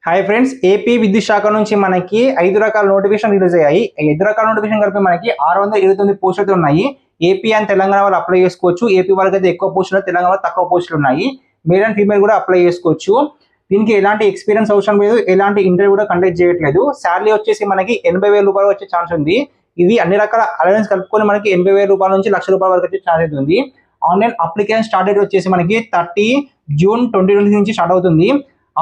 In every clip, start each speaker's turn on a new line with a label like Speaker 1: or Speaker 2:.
Speaker 1: Hi friends, AP విద్యుత్ శాఖ నుంచి మనకి 5 రకాల నోటిఫికేషన్ రిలీజ్ అయ్యాయి. ఈ 5 రకాల నోటిఫికేషన్ కలిపి మనకి 629 పోస్టులు అయితే ఉన్నాయి. ఏపీ అండ్ తెలంగాణ వాళ్ళు అప్లై చేసుకోవచ్చు. ఏపీ వాళ్ళకి అయితే ఎక్కువ పోస్టులు, తెలంగాణలో తక్కువ పోస్టులు ఉన్నాయి. మేల్ అండ్ ఫీమేల్ కూడా అప్లై చేసుకోవచ్చు. దీనికి ఎలాంటి ఎక్స్పీరియన్స్ అవసరం లేదు, ఎలాంటి ఇంటర్వ్యూ కూడా కండక్ట్ చేయట్లేదు. శాలరీ వచ్చేసి మనకి 80,000 రూపాయలు వచ్చే ఛాన్స్ ఉంది. ఇది అన్ని రకాల అలవెన్స్ కలుపుకొని మనకి 80,000 రూపాయల నుంచి ₹1,00,000 వరకు వచ్చే ఛాన్స్ అయితే ఉంది. ఆన్లైన్ అప్లికేషన్ స్టార్ట్ డేట్ వచ్చేసి మనకి 30 జూన్ 2020 నుంచి స్టార్ట్ అవుతుంది.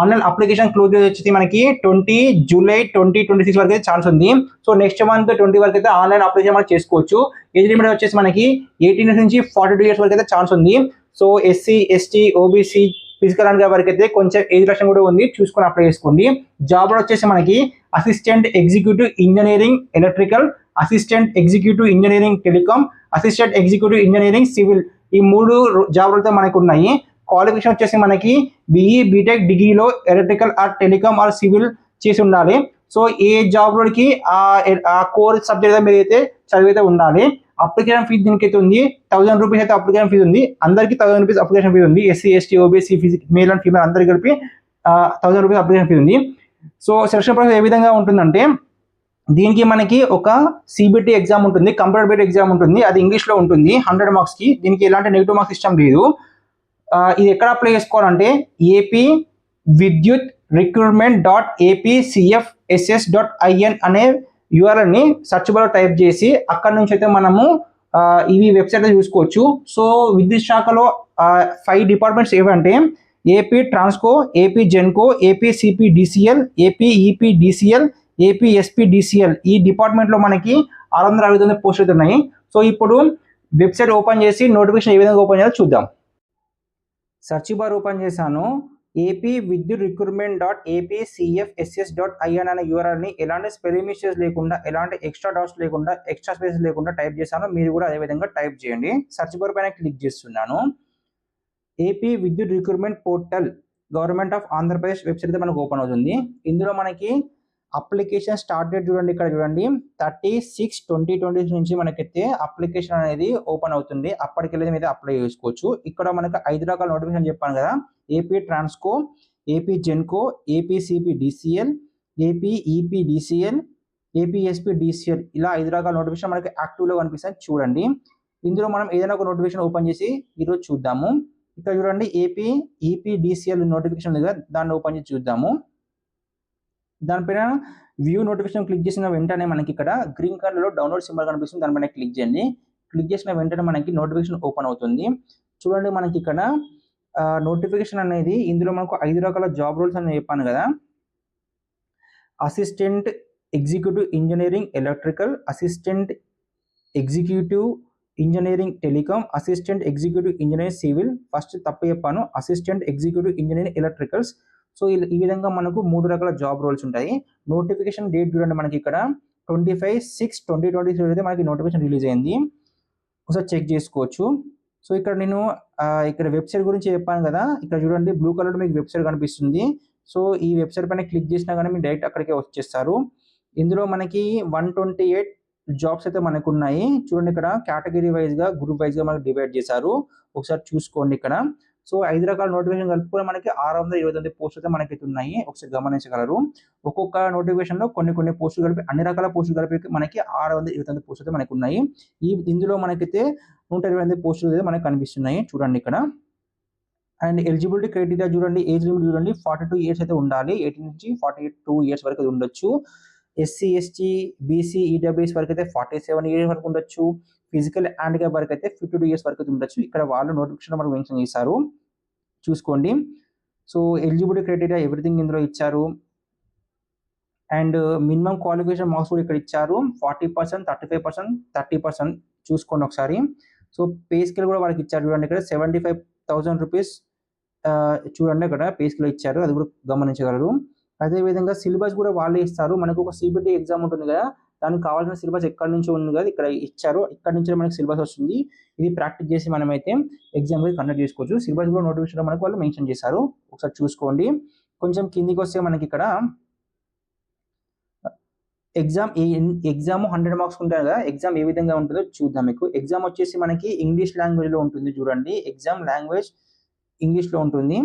Speaker 1: ఆన్లైన్ అప్లికేషన్ క్లోజ్ వచ్చేసి మనకి 20 జూలై 2026 వరకు అయితే ఛాన్స్ ఉంది. సో నెక్స్ట్ మంత్ 20 వరకు అయితే ఆన్లైన్ అప్లికేషన్ మనం చేసుకోవచ్చు. ఏజ్ లిమిట్ వచ్చేసి మనకి 18 నుంచి 42 ఇయర్స్ వరకు అయితే ఛాన్స్ ఉంది. So SC, ST, OBC, physical and వరకు అయితే కొంచెం ఏజ్ రిలాక్షన్ కూడా ఉంది, చూసుకొని అప్లై చేసుకోండి. జాబ్ వచ్చేసి మనకి assistant executive engineering electrical, assistant executive engineering telecom, assistant executive engineering civil, ఈ 3 జాబ్లతో మనకు ఉన్నాయి. క్వాలిఫికేషన్ వచ్చేసి మనకి బీఈ బీటెక్ డిగ్రీలో electrical or telecom or civil చేసి ఉండాలి. సో ఏ జాబ్ లోకి ఆ కోర్ సబ్జెక్ట్ మీరు అయితే చదివితే ఉండాలి. అప్లికేషన్ ఫీజు దీనికి అయితే ఉంది, ₹1,000 అయితే అప్లికేషన్ ఫీజు ఉంది. అందరికి ₹1,000 అప్లికేషన్ ఫీజు ఉంది. SC, ST, OBC, male and female అందరికి కలిపి ₹1,000 అప్లికేషన్ ఫీజు ఉంది. సో సెలక్షన్ ప్రాసెస్ ఏ విధంగా ఉంటుందంటే, దీనికి మనకి ఒక సిబిటి ఎగ్జామ్ ఉంటుంది, కంప్యూటర్ బేస్డ్ ఎగ్జామ్ ఉంటుంది. అది ఇంగ్లీష్లో ఉంటుంది 100 మార్క్స్కి. దీనికి ఎలాంటి నెగిటివ్ మార్క్స్ ఇష్టం లేదు. ఇది ఎక్కడ అప్లై చేసుకోవాలంటే ఏపీ విద్యుత్ recruitment.apcfss.in అనే యూఆర్ఎల్ని సర్చ్ బార్లో టైప్ చేసి అక్కడ నుంచి అయితే మనము ఇవి వెబ్సైట్లో చూసుకోవచ్చు. సో విద్యుత్ శాఖలో 5 డిపార్ట్మెంట్స్ ఏవంటే AP Transco, AP Genco, AP CPDCL, AP EPDCL, AP SPDCL. ఈ డిపార్ట్మెంట్లో మనకి 659 పోస్టులు ఉన్నాయి. సో ఇప్పుడు వెబ్సైట్ ఓపెన్ చేసి నోటిఫికేషన్ ఏ విధంగా ఓపెన్ చేయాలో చూద్దాం. సర్చ్ బార్ ఓపెన్ చేశాను. ఏపీ విద్యుత్ recruitment.apcfss.in అనే యూఆర్ఎల్ని ఎలాంటి స్పెల్లింగ్ మిస్టేక్స్ లేకుండా, ఎలాంటి ఎక్స్ట్రా డాట్స్ లేకుండా, ఎక్స్ట్రా స్పేస్ లేకుండా టైప్ చేశాను. మీరు కూడా అదే విధంగా టైప్ చేయండి. సర్చ్ బార్ పైన క్లిక్ చేస్తున్నాను. ఏపీ విద్యుత్ recruitment portal government of Andhra Pradesh website అయితే మనకు ఓపెన్ అవుతుంది. ఇందులో మనకి అప్లికేషన్ స్టార్ట్ డేట్ చూడండి, ఇక్కడ చూడండి 30/6/2020 నుంచి మనకైతే అప్లికేషన్ అనేది ఓపెన్ అవుతుంది. అప్పటికెళ్ళి మీద అప్లై చేసుకోవచ్చు. ఇక్కడ మనకు 5 రకాల నోటిఫికేషన్ చెప్పాను కదా, AP Transco, AP Genco, AP CPDCL, AP EPDCL, APSPDCL, ఇలా 5 రకాల నోటిఫికేషన్ మనకి యాక్టివ్లో కనిపిస్తాయి చూడండి. ఇందులో మనం ఏదైనా ఒక నోటిఫికేషన్ ఓపెన్ చేసి ఈరోజు చూద్దాము. ఇక్కడ చూడండి ఏపీ ఈపీడిసిఎల్ నోటిఫికేషన్ ఉంది కదా, దాన్ని ఓపెన్ చేసి చూద్దాము. దానిపైన వ్యూ నోటిఫికేషన్ క్లిక్ చేసిన వెంటనే మనకి ఇక్కడ గ్రీన్ కలర్లో డౌన్లోడ్ సింబల్ కనిపిస్తుంది, దానిపైన క్లిక్ చేయండి. క్లిక్ చేసిన వెంటనే మనకి నోటిఫికేషన్ ఓపెన్ అవుతుంది. చూడండి మనకి ఇక్కడ నోటిఫికేషన్ అనేది ఇందులో మనకు 5 రకాల జాబ్ రోల్స్ అని చెప్పాను కదా. Assistant executive engineering electrical, assistant executive engineering telecom, assistant executive engineering civil, first తప్పు చెప్పాను, assistant executive engineering electricals. So ఈ విధంగా మనకు 3 రకాల జాబ్ రోల్స్ ఉంటాయి. నోటిఫికేషన్ డేట్ చూడండి మనకి ఇక్కడ 25/6/2023 అయితే మనకి నోటిఫికేషన్ రిలీజ్ అయింది. ఒకసారి చెక్ చేసుకోవచ్చు. సో ఇక్కడ నేను ఇక్కడ వెబ్సైట్ గురించి చెప్పాను కదా, ఇక్కడ చూడండి బ్లూ కలర్ మీకు వెబ్సైట్ కనిపిస్తుంది. సో ఈ వెబ్సైట్ పైన క్లిక్ చేసినా కానీ మీరు డైరెక్ట్ అక్కడికే వచ్చేస్తారు. ఇందులో మనకి 128 జాబ్స్ అయితే మనకు ఉన్నాయి. చూడండి ఇక్కడ కేటగిరీ వైజ్గా, గ్రూప్ వైజ్గా మనకు డివైడ్ చేశారు. ఒకసారి చూసుకోండి ఇక్కడ. సో 5 రకాల నోటిఫికేషన్ కలుపుకొని మనకి 629 పోస్టులు అయితే మనకైతే ఉన్నాయి. ఒకసారి గమనించగలరు. ఒక్కొక్క నోటిఫికేషన్లో కొన్ని పోస్టులు కలిపి, అన్ని రకాల పోస్టులు కలిపి మనకి 629 పోస్టులు అయితే మనకు ఉన్నాయి. ఇందులో మనకైతే 128 పోస్టులు అయితే మనకు కనిపిస్తున్నాయి చూడండి ఇక్కడ. అండ్ ఎలిజిబిలిటీ క్రైటీరియా చూడండి, ఏజ్ లిమిట్ చూడండి 42 ఇయర్స్ అయితే ఉండాలి. 18 నుంచి 42 ఇయర్స్ వరకు ఉండొచ్చు. ఎస్సీ, ఎస్టీ, బీసీ, ఈడబ్ల్యూఎస్ వరకు అయితే 47 ఇయర్స్ వరకు ఉండొచ్చు. ఫిజికల్ హ్యాండిక్యాప్ వరకు అయితే 52 ఇయర్స్ వరకు ఉండొచ్చు. ఇక్కడ వాళ్ళు నోటిఫికేషన్ మనకు మెన్షన్ చేశారు, చూసుకోండి. సో ఎలిజిబిలిటీ క్రైటీరియా ఎవ్రీథింగ్ ఇందులో ఇచ్చారు. అండ్ మినిమం క్వాలిఫికేషన్ మార్క్స్ కూడా ఇక్కడ ఇచ్చారు. 40%, 35%, 30% చూసుకోండి ఒకసారి. సో పే స్కేల్ కూడా వాళ్ళకి ఇచ్చారు చూడండి ఇక్కడ 75,000 రూపీస్ చూడండి అక్కడ పే స్కేల్ ఇచ్చారు, అది కూడా గమనించగలరు. అదేవిధంగా సిలబస్ కూడా వాళ్ళే ఇస్తారు. మనకు ఒక సిబిటి ఎగ్జామ్ ఉంటుంది కదా, దానికి కావాల్సిన సిలబస్ ఎక్కడి నుంచి ఉంది కదా ఇక్కడ ఇచ్చారు. ఇక్కడ నుంచి మనకి సిలబస్ వస్తుంది. ఇది ప్రాక్టీస్ చేసి మనమైతే ఎగ్జామ్ కండక్ట్ చేసుకోవచ్చు. సిలబస్ కూడా నోటిఫికేషన్ మనకు వాళ్ళు మెన్షన్ చేశారు, ఒకసారి చూసుకోండి. కొంచెం కిందికి వస్తే మనకి ఇక్కడ ఎగ్జామ్ 100 మార్క్స్ ఉంటాయి కదా, ఎగ్జామ్ ఏ విధంగా ఉంటుందో చూద్దాం. మీకు ఎగ్జామ్ వచ్చేసి మనకి ఇంగ్లీష్ లాంగ్వేజ్లో ఉంటుంది చూడండి. ఎగ్జామ్ లాంగ్వేజ్ ఇంగ్లీష్లో ఉంటుంది.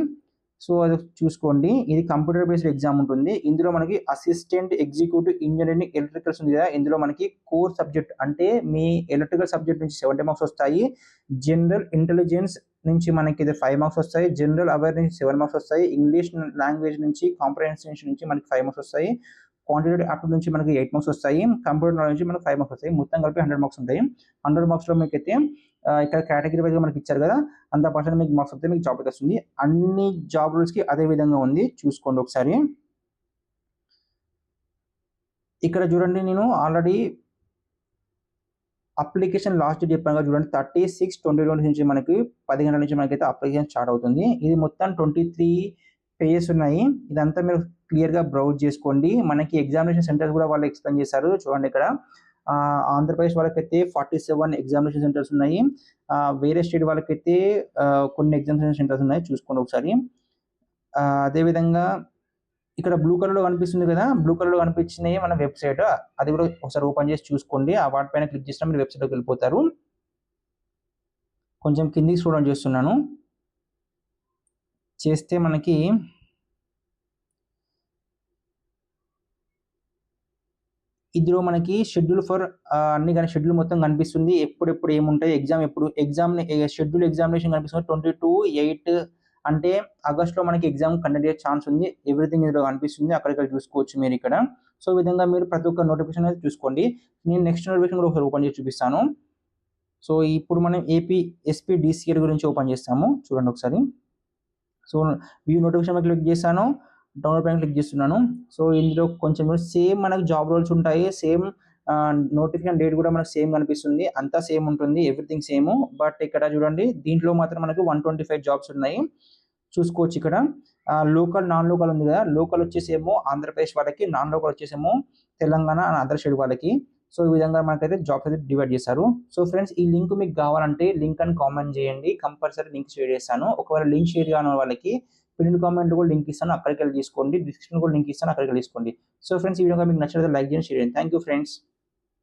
Speaker 1: సో అది చూసుకోండి. ఇది కంప్యూటర్ బేస్డ్ ఎగ్జామ్ ఉంటుంది. ఇందులో మనకి అసిస్టెంట్ ఎగ్జిక్యూటివ్ ఇంజనీరింగ్ ఎలక్ట్రికల్స్ ఉంది కదా, ఇందులో మనకి కోర్ సబ్జెక్ట్ అంటే మీ ఎలక్ట్రికల్ సబ్జెక్ట్ నుంచి 70 మార్క్స్ వస్తాయి. జనరల్ ఇంటెలిజెన్స్ నుంచి మనకి ఇది 5 మార్క్స్ వస్తాయి. జనరల్ అవేర్నెస్ నుంచి 7 మార్క్స్ వస్తాయి. ఇంగ్లీష్ లాంగ్వేజ్ నుంచి కాంప్రహెన్షన్ నుంచి మనకి 5 మార్క్స్ వస్తాయి. క్వాంటిటేటివ్ యాప్టిట్యూడ్ నుంచి మనకి 8 మార్క్స్ వస్తాయి. కంప్యూటర్ నాలెడ్జ్ నుంచి మనకి 5 మార్క్స్ వస్తాయి. మొత్తం కలిపి 100 మార్క్స్ ఉంటాయి. 100 మార్క్స్ లో మీకు అయితే ఇక్కడ కేటగిరీ వైజ్ మనకి ఇచ్చారు కదా, అంత పర్సెంట్ మీకు మార్క్స్ వస్తే మీకు జాబ్ అయితే వస్తుంది. అన్ని జాబ్ రూల్స్ కి అదే విధంగా ఉంది, చూసుకోండి ఒకసారి. ఇక్కడ చూడండి, నేను ఆల్రెడీ అప్లికేషన్ లాస్ట్ డేట్ చెప్పాను కదా, చూడండి 36/2020 నుంచి మనకి 10 గంటల నుంచి మనకైతే అప్లికేషన్ స్టార్ట్ అవుతుంది. ఇది మొత్తం 23 పేజెస్ ఉన్నాయి. ఇదంతా మీరు క్లియర్ గా బ్రౌజ్ చేసుకోండి. మనకి ఎగ్జామినేషన్ సెంటర్స్ కూడా వాళ్ళు ఎక్స్ప్లెయిన్ చేశారు. చూడండి ఇక్కడ ఆంధ్రప్రదేశ్ వాళ్ళకైతే 47 ఎగ్జామినేషన్ సెంటర్స్ ఉన్నాయి. వేరే స్టేట్ వాళ్ళకైతే కొన్ని ఎగ్జామినేషన్ సెంటర్స్ ఉన్నాయి, చూసుకోండి ఒకసారి. అదేవిధంగా ఇక్కడ బ్లూ కలర్ లో కనిపిస్తుంది కదా, బ్లూ కలర్ లో కనిపించినాయి మన వెబ్సైట్, అది కూడా ఒకసారి ఓపెన్ చేసి చూసుకోండి. ఆ వాటిపైన క్లిక్ చేసినా మీరు వెబ్సైట్ లోకి వెళ్ళిపోతారు. కొంచెం కిందికి స్క్రోల్ చేస్తున్నాను. చేస్తే మనకి ఇందులో మనకి షెడ్యూల్ ఫర్ అన్ని కానీ షెడ్యూల్ మొత్తం కనిపిస్తుంది. ఎప్పుడెప్పుడు ఏముంటాయి, ఎగ్జామ్ షెడ్యూల్ ఎగ్జామినేషన్ కనిపిస్తుంది. 22/8 అంటే ఆగస్ట్ లో మనకి ఎగ్జామ్ కండక్ట్ చేసే ఛాన్స్ ఉంది. ఎవ్రీథింగ్ ఇందులో కనిపిస్తుంది, అక్కడికి చూసుకోవచ్చు మీరు ఇక్కడ. సో ఈ విధంగా మీరు ప్రతి ఒక్క నోటిఫికేషన్ అయితే చూసుకోండి. నేను నెక్స్ట్ నోటిఫికేషన్ కూడా ఒకసారి ఓపెన్ చేసి చూపిస్తాను. సో ఇప్పుడు మనం ఏపీ SPDCL గురించి ఓపెన్ చేస్తాము, చూడండి ఒకసారి. సో వ్యూ నోటిఫికేషన్ క్లిక్ చేశాను, డౌన్లోడ్ పైన క్లిక్ చేస్తున్నాను. సో ఇందులో కొంచెం సేమ్ మనకు జాబ్ రోల్స్ ఉంటాయి. సేమ్ నోటిఫికేషన్ డేట్ కూడా మనకు సేమ్ కనిపిస్తుంది. అంతా సేమ్ ఉంటుంది, ఎవ్రీథింగ్ సేమ్. బట్ ఇక్కడ చూడండి, దీంట్లో మాత్రం మనకు 125 జాబ్స్ ఉన్నాయి, చూసుకోవచ్చు ఇక్కడ. లోకల్ నాన్ లోకల్ ఉంది కదా, లోకల్ వచ్చేసేమో ఆంధ్రప్రదేశ్ వాళ్ళకి, నాన్ లోకల్ వచ్చేసేమో తెలంగాణ అండ్ అదర్ స్టేట్ వాళ్ళకి. సో ఈ విధంగా మనకైతే జాబ్స్ అయితే డివైడ్ చేశారు. సో ఫ్రెండ్స్, ఈ లింక్ మీకు కావాలంటే లింక్ అని కామెంట్ చేయండి, కంపల్సరీ లింక్ షేర్ చేస్తాను. ఒకవేళ లింక్ షేర్ కాని వాళ్ళకి పిన్ కామెంట్ కూడా లింక్ ఇస్తాను, అక్కడికి వెళ్ళి తీసుకోండి. డిస్క్రిప్షన్ కూడా లింక్ ఇస్తాను, అక్కడికి వెళ్ళి తీసుకోండి. సో ఫ్రెండ్స్, ఈ వీడియో మీకు నచ్చితే లైక్ చేయండి, షేర్ చేయండి. Thank you friends.